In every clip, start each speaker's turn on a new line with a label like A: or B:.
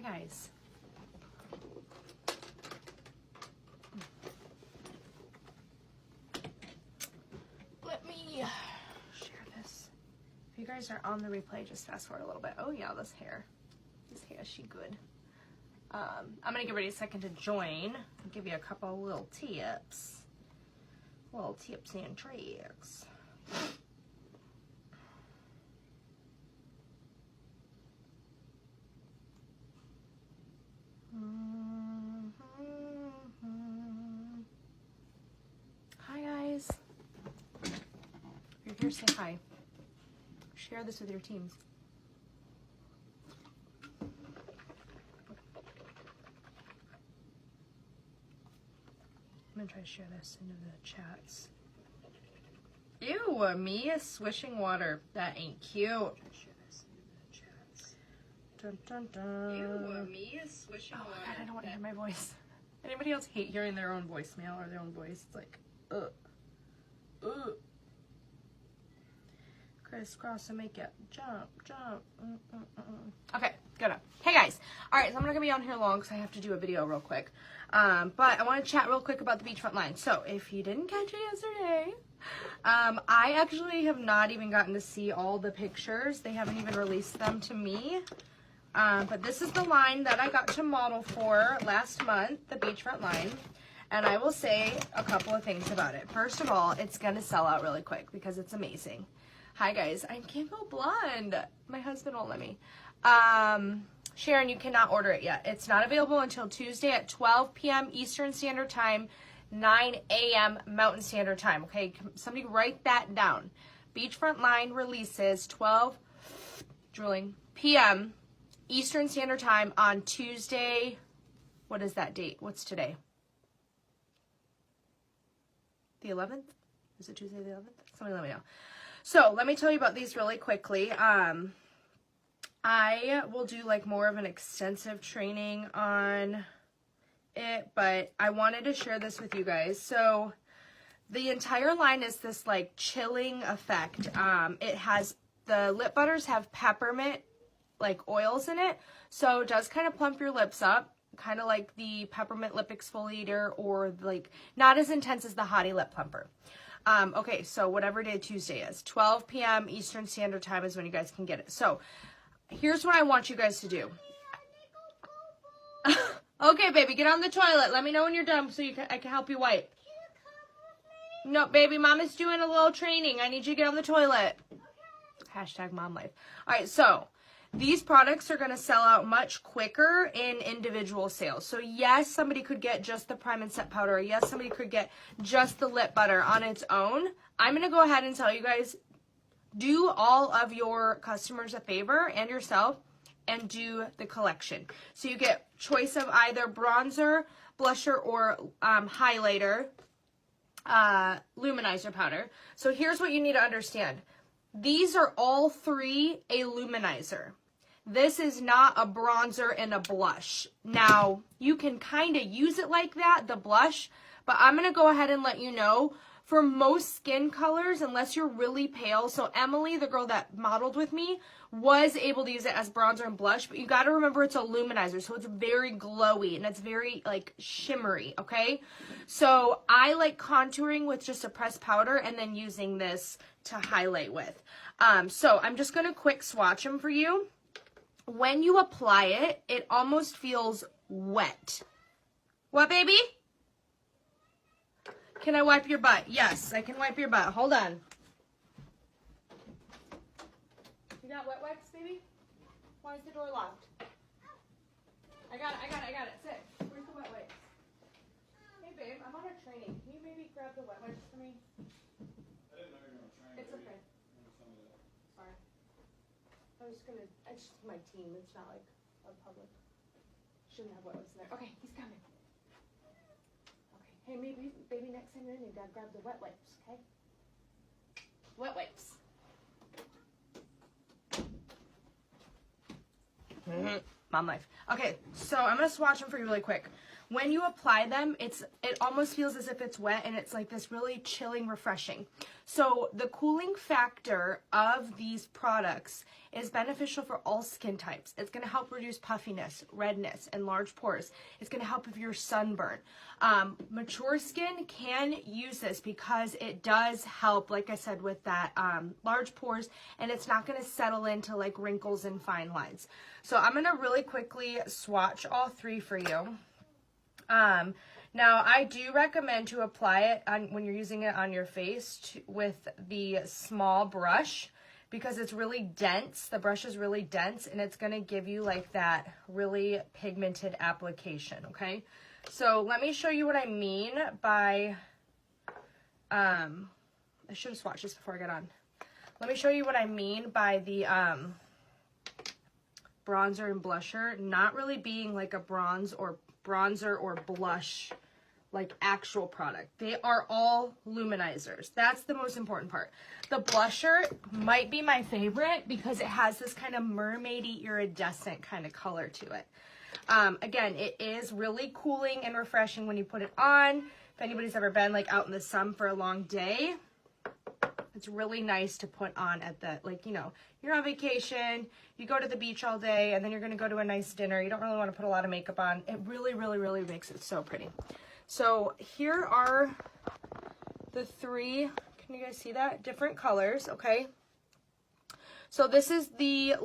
A: guys. Let me share this. If you guys are on the replay, just fast forward a little bit. Oh yeah, this hair, she good. I'm gonna give everybody a second to join. I'll give you a couple little tips. Little tips and tricks. Hi guys. If you're here, say hi. Share this with your teams. I'm gonna try to share this into the chats. Ew, Mia swishing water. That ain't cute. Share this into the chats. Dun, dun, dun. Ew, Mia swishing water. God, I don't want to hear my voice. Anybody else hate hearing their own voicemail or their own voice? It's like, ugh. Ugh. Crisscross and make it jump, jump. Okay, good up. Hey guys. All right, so I'm not gonna be on here long because I have to do a video real quick. But I want to chat real quick about the beachfront line. So if you didn't catch it yesterday, I actually have not even gotten to see all the pictures. They haven't even released them to me. But this is the line that I got to model for last month, the beachfront line. And I will say a couple of things about it. First of all, it's gonna sell out really quick because it's amazing. Hi guys, I can't go blonde. My husband won't let me. Sharon, you cannot order it yet. It's not available until Tuesday at 12 p.m. Eastern Standard Time, 9 a.m. Mountain Standard Time. Okay, somebody write that down. Beachfront line releases 12 p.m. Eastern Standard Time on Tuesday. What is that date? What's today? The 11th? Is it Tuesday the 11th? Somebody let me know. So let me tell you about these really quickly. I will do like more of an extensive training on it, but I wanted to share this with you guys. So the entire line is this like chilling effect. It has, the lip butters have peppermint like oils in it. So it does kind of plump your lips up, kind of like the peppermint lip exfoliator, or like not as intense as the Hottie lip plumper. Okay, so whatever day Tuesday is, 12 p.m. Eastern Standard Time is when you guys can get it. So here's what I want you guys to do. Okay, baby, get on the toilet. Let me know when you're done so I can help you wipe. No, baby, Mama's doing a little training. I need you to get on the toilet. Hashtag mom life. All right, so these products are going to sell out much quicker in individual sales. So yes, somebody could get just the Prime and Set powder. Yes, somebody could get just the lip butter on its own. I'm going to go ahead and tell you guys, do all of your customers a favor and yourself and do the collection. So you get choice of either bronzer, blusher, or highlighter, luminizer powder. So here's what you need to understand. These are all three a luminizer. This is not a bronzer and a blush. Now, you can kind of use it like that, the blush, but I'm going to go ahead and let you know, for most skin colors, unless you're really pale, so Emily, the girl that modeled with me, was able to use it as bronzer and blush, but you got to remember it's a luminizer, so it's very glowy and it's very like shimmery, okay? So I like contouring with just a pressed powder and then using this to highlight with. So I'm just going to quick swatch them for you. When you apply it, it almost feels wet. What, baby? Can I wipe your butt? Yes, I can wipe your butt. Hold on. You got wet wipes, baby? Why is the door locked? I got it. Sit. Where's the wet wipes? Hey, babe, I'm on a training. Can you maybe grab the wet wipes for me?
B: I didn't know you were on a training.
A: It's okay. Sorry. It's just my team. It's not like a public. Shouldn't have wet wipes in there. Okay, he's coming. Hey, maybe, baby, next time you're in, you gotta grab the wet wipes, okay? Wet wipes. Mom life. Okay, so I'm going to swatch them for you really quick. When you apply them, it almost feels as if it's wet, and it's like this really chilling, refreshing. So the cooling factor of these products is beneficial for all skin types. It's going to help reduce puffiness, redness, and large pores. It's going to help if you're sunburned. Mature skin can use this because it does help, like I said, with that large pores, and it's not going to settle into like wrinkles and fine lines. So I'm going to really quickly swatch all three for you. Now I do recommend to apply it on when you're using it on your face with the small brush, because it's really dense. The brush is really dense, and it's going to give you like that really pigmented application. Okay. So let me show you what I mean by, I should have swatched this before I got on. Let me show you what I mean by the, bronzer and blusher not really being like a bronzer or blush like actual product. They are all luminizers. That's the most important part. The blusher might be my favorite because it has this kind of mermaidy iridescent kind of color to it. Again, it is really cooling and refreshing when you put it on. If anybody's ever been like out in the sun for a long day, it's really nice to put on at the, like, you know, you're on vacation, you go to the beach all day, and then you're going to go to a nice dinner. You don't really want to put a lot of makeup on. It really, really, really makes it so pretty. So here are the three, can you guys see that? Different colors, okay? So this is the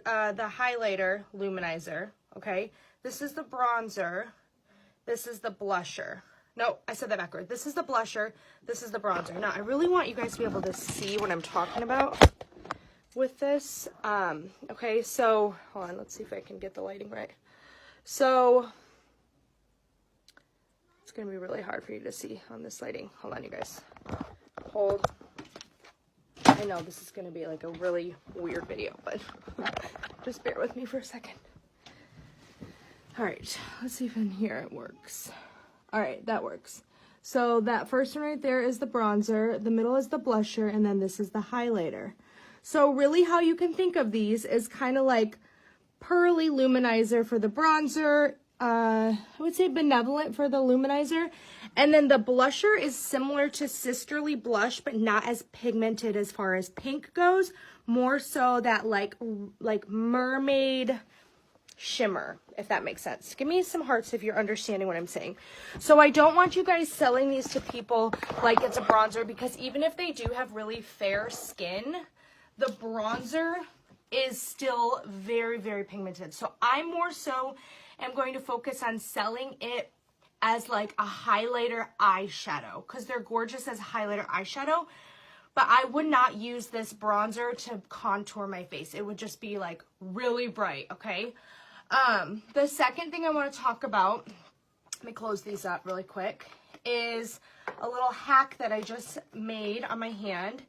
A: highlighter luminizer, okay? This is the bronzer. This is the blusher. No, I said that backward. This is the blusher. This is the bronzer. Now, I really want you guys to be able to see what I'm talking about with this. Okay, so, hold on. Let's see if I can get the lighting right. So, it's going to be really hard for you to see on this lighting. Hold on, you guys. Hold. I know this is going to be like a really weird video, but just bear with me for a second. All right, let's see if in here it works. All right, that works. So that first one right there is the bronzer, the middle is the blusher, and then this is the highlighter. So really how you can think of these is kind of like pearly luminizer for the bronzer, I would say benevolent for the luminizer, and then the blusher is similar to Sisterly Blush, but not as pigmented as far as pink goes, more so that like mermaid shimmer, if that makes sense. Give me some hearts if you're understanding what I'm saying. So I don't want you guys selling these to people like it's a bronzer, because even if they do have really fair skin, the bronzer is still very, very pigmented. So I more so am going to focus on selling it as like a highlighter eyeshadow, because they're gorgeous as highlighter eyeshadow, but I would not use this bronzer to contour my face. It would just be like really bright, okay? The second thing I want to talk about, let me close these up really quick, is a little hack that I just made on my hand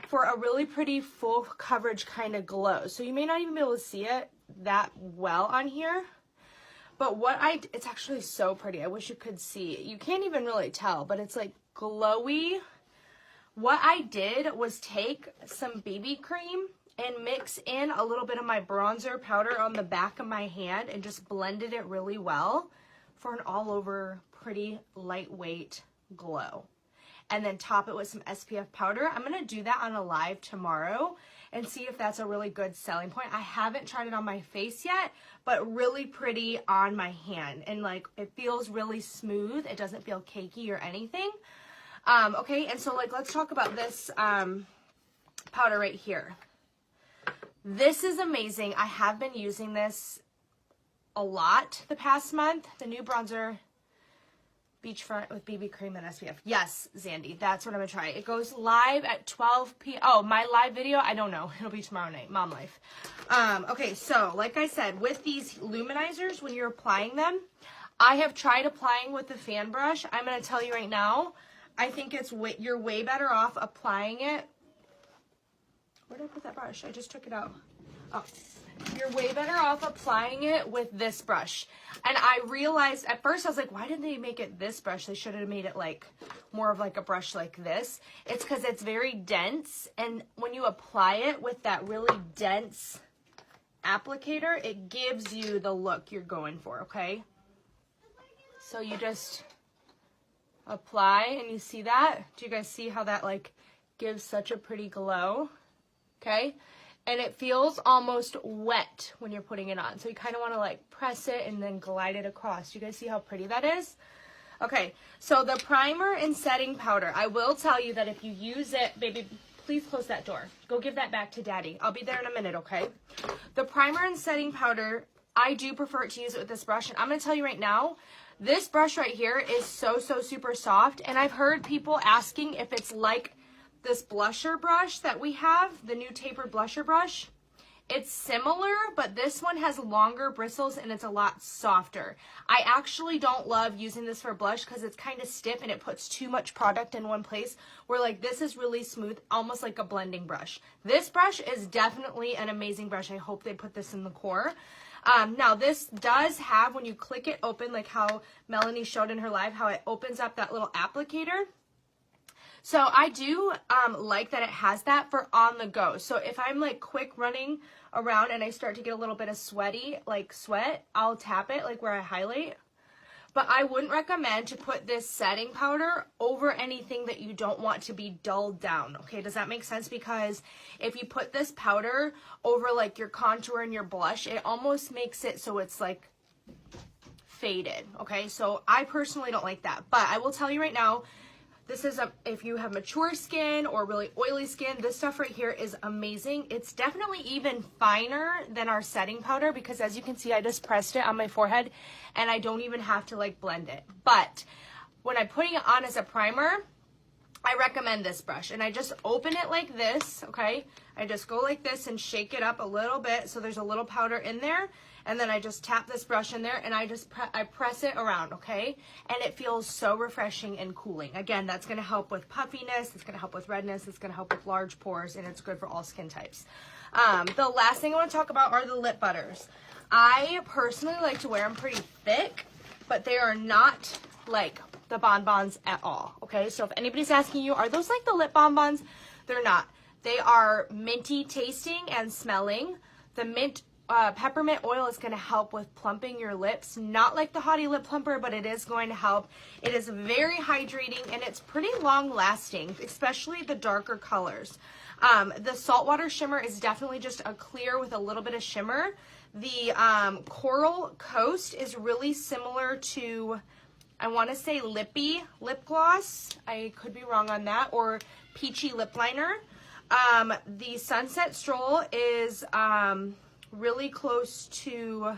A: for a really pretty full coverage kind of glow. So you may not even be able to see it that well on here, but it's actually so pretty. I wish you could see it. You can't even really tell, but it's like glowy. What I did was take some BB cream and mix in a little bit of my bronzer powder on the back of my hand and just blended it really well for an all over pretty lightweight glow. And then top it with some SPF powder. I'm going to do that on a live tomorrow and see if that's a really good selling point. I haven't tried it on my face yet, but really pretty on my hand. And like, it feels really smooth. It doesn't feel cakey or anything. Okay, and so like, let's talk about this powder right here. This is amazing. I have been using this a lot the past month. The new bronzer Beachfront with BB cream and SPF. Yes, Zandy, that's what I'm gonna try. It goes live at 12 p.m. Oh, my live video, I don't know. It'll be tomorrow night, Mom Life. Okay, so like I said, with these luminizers, when you're applying them, I have tried applying with the fan brush. I'm gonna tell you right now, I think you're way better off applying it. Where did I put that brush? I just took it out. Oh, you're way better off applying it with this brush. And I realized at first, I was like, why didn't they make it this brush? They should have made it like more of like a brush like this. It's because it's very dense. And when you apply it with that really dense applicator, it gives you the look you're going for, okay? So you just apply, and you see that? Do you guys see how that like gives such a pretty glow? Okay? And it feels almost wet when you're putting it on. So you kind of want to like press it and then glide it across. Do you guys see how pretty that is? Okay, so the primer and setting powder. I will tell you that if you use it, baby, please close that door. Go give that back to daddy. I'll be there in a minute, okay? The primer and setting powder, I do prefer to use it with this brush. And I'm going to tell you right now, this brush right here is so super soft. And I've heard people asking if it's like this blusher brush that we have, the new tapered blusher brush. It's similar, but this one has longer bristles and it's a lot softer. I actually don't love using this for blush because it's kind of stiff and it puts too much product in one place, where like this is really smooth, almost like a blending brush. This brush is definitely an amazing brush. I hope they put this in the core. Now this does have, when you click it open, like how Melanie showed in her live, how it opens up that little applicator. So I do like that it has that for on the go. So if I'm like quick running around and I start to get a little bit of sweat, I'll tap it like where I highlight. But I wouldn't recommend to put this setting powder over anything that you don't want to be dulled down. Okay, does that make sense? Because if you put this powder over like your contour and your blush, it almost makes it so it's like faded. Okay, so I personally don't like that. But I will tell you right now, this is if you have mature skin or really oily skin, this stuff right here is amazing. It's definitely even finer than our setting powder because as you can see, I just pressed it on my forehead and I don't even have to like blend it. But when I'm putting it on as a primer, I recommend this brush, and I just open it like this, okay? I just go like this and shake it up a little bit so there's a little powder in there, and then I just tap this brush in there and I press it around, okay? And it feels so refreshing and cooling. Again, that's gonna help with puffiness, it's gonna help with redness, it's gonna help with large pores, and it's good for all skin types. The last thing I wanna talk about are the lip butters. I personally like to wear them pretty thick, but they are not like the bonbons at all, okay? So if anybody's asking you, are those like the lip bonbons? They're not. They are minty tasting and smelling. The mint peppermint oil is going to help with plumping your lips, not like the Haughty Lip Plumper, but it is going to help. It is very hydrating and it's pretty long lasting, especially the darker colors. The Saltwater Shimmer is definitely just a clear with a little bit of shimmer. The Coral Coast is really similar to, I want to say, Lippy lip gloss. I could be wrong on that. Or Peachy lip liner. The Sunset Stroll is really close to,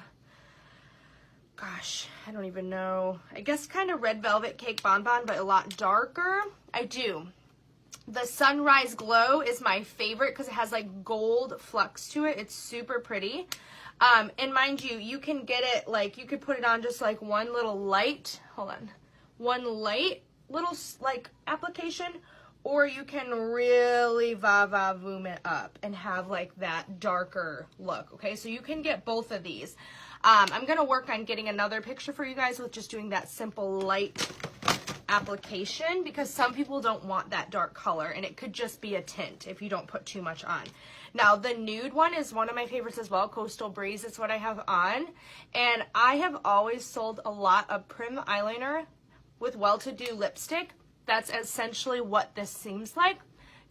A: gosh, I don't even know. I guess kind of Red Velvet Cake Bonbon, but a lot darker. I do. The Sunrise Glow is my favorite because it has like gold flux to it. It's super pretty. And mind you, you can get it, like, you could put it on just like one little light, one light little like application, or you can really va-va-voom it up and have like that darker look, okay? So you can get both of these. I'm gonna work on getting another picture for you guys with just doing that simple light application because some people don't want that dark color and it could just be a tint if you don't put too much on. Now the nude one is one of my favorites as well. Coastal Breeze is what I have on, and I have always sold a lot of Prim eyeliner with Well-To-Do lipstick. That's essentially what this seems like.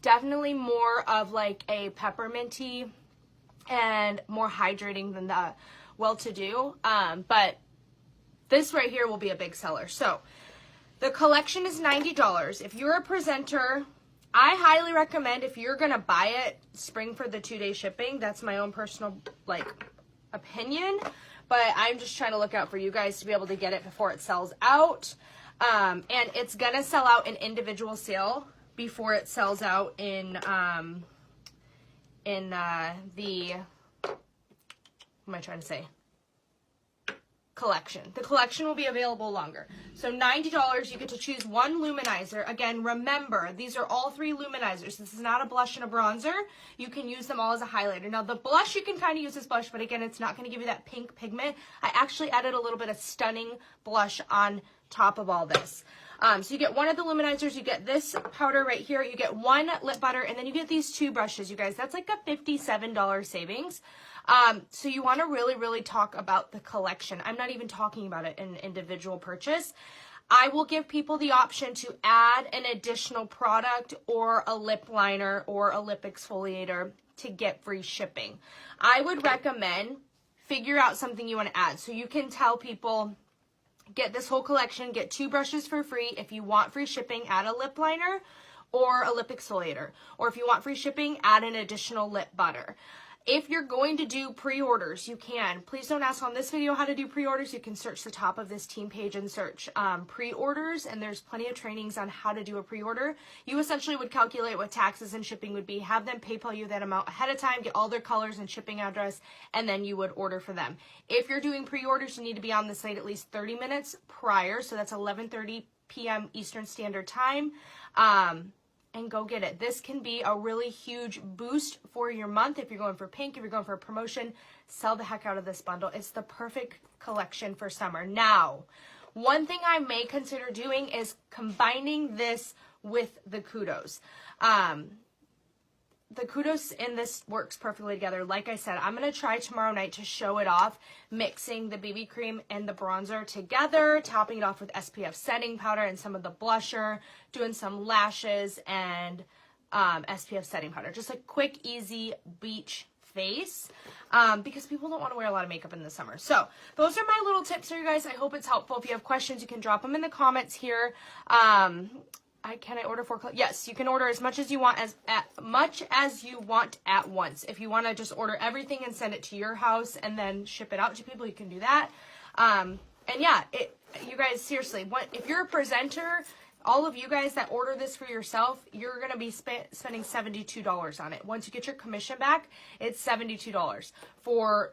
A: Definitely more of like a pepperminty and more hydrating than the Well-To-Do, but this right here will be a big seller. So the collection is $90. If you're a presenter, I highly recommend, if you're gonna buy it, spring for the 2-day shipping. That's my own personal like opinion, but I'm just trying to look out for you guys to be able to get it before it sells out. And it's gonna sell out in individual sale before it sells out in the, what am I trying to say? Collection. The collection will be available longer. So $90, you get to choose one luminizer. Again, remember, these are all 3 luminizers. This is not a blush and a bronzer. You can use them all as a highlighter. Now the blush you can kind of use as blush, but again, it's not going to give you that pink pigment. I actually added a little bit of stunning blush on top of all this. So you get one of the luminizers, you get this powder right here, you get one lip butter, and then you get these 2 brushes, you guys. That's like a $57 savings. So you want to really, really talk about the collection. I'm not even talking about it in individual purchase. I will give people the option to add an additional product or a lip liner or a lip exfoliator to get free shipping. I would recommend figure out something you want to add. So you can tell people, get this whole collection, get 2 brushes for free. If you want free shipping, add a lip liner or a lip exfoliator. Or if you want free shipping, add an additional lip butter. If you're going to do pre-orders, you can. Please don't ask on this video how to do pre-orders. You can search the top of this team page and search pre-orders, and there's plenty of trainings on how to do a pre-order. You essentially would calculate what taxes and shipping would be, have them PayPal you that amount ahead of time, get all their colors and shipping address, and then you would order for them. If you're doing pre-orders, you need to be on the site at least 30 minutes prior, so that's 11:30 p.m. Eastern Standard Time. And go get it. This can be a really huge boost for your month. If you're going for pink, if you're going for a promotion, sell the heck out of this bundle. It's the perfect collection for summer. Now, one thing I may consider doing is combining this with the Kudos. The Kudos in this works perfectly together. Like I said, I'm going to try tomorrow night to show it off, mixing the BB cream and the bronzer together, topping it off with SPF setting powder and some of the blusher, doing some lashes and SPF setting powder. Just a quick, easy beach face because people don't want to wear a lot of makeup in the summer. So those are my little tips for you guys. I hope it's helpful. If you have questions, you can drop them in the comments here. Can I order 4 clothes? Yes, you can order as much as you want, as much as you want at once. If you want to just order everything and send it to your house and then ship it out to people, you can do that. And yeah, you guys, seriously, if you're a presenter, all of you guys that order this for yourself, you're going to be spending $72 on it. Once you get your commission back, it's $72 for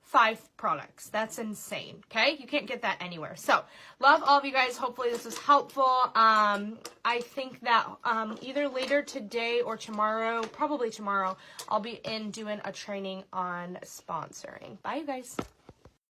A: 5 products. That's insane. Okay, you can't get that anywhere. So love all of you guys. Hopefully this was helpful. I think that either later today or tomorrow, probably tomorrow, I'll be in doing a training on sponsoring. Bye you guys.